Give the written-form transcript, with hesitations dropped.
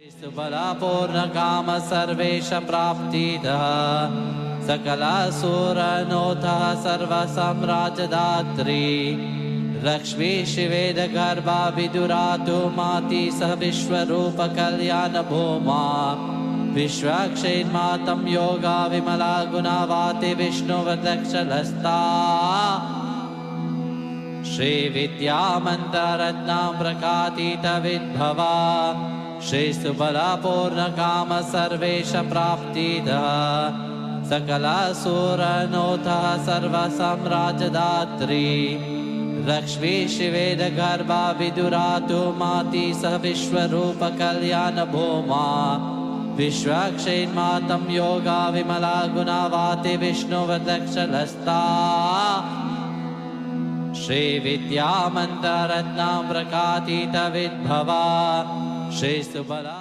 सुबला पूर्ण काम सर्वेश प्राप्तिदः सकलासुरनोथः सर्वसाम्राज्यदात्री लक्ष्मी शिवेद गर्भा विदुरातु माति सह विश्वरूप कल्याण भूमा विश्वक्षेन्मातं योगा विमला गुणावाति विष्णुवदक्षलस्ता श्री विद्या मंत्ररत्नाम्रकातीत विद्भवा श्री सुबला पूर्ण काम सर्वेश प्राप्तिदः सकलासुरनोथः सर्वसाम्राज्यदात्री लक्ष्मी शिवेद गर्भा विदुरातु माति सह विश्वरूप कल्याण भूमा विश्वक्षेन्मातं योगा विमला गुणावाति विष्णुवदक्षलस्ता श्री विद्या मंत्ररत्नाम्रकातीत विद्भवा श्री सुबला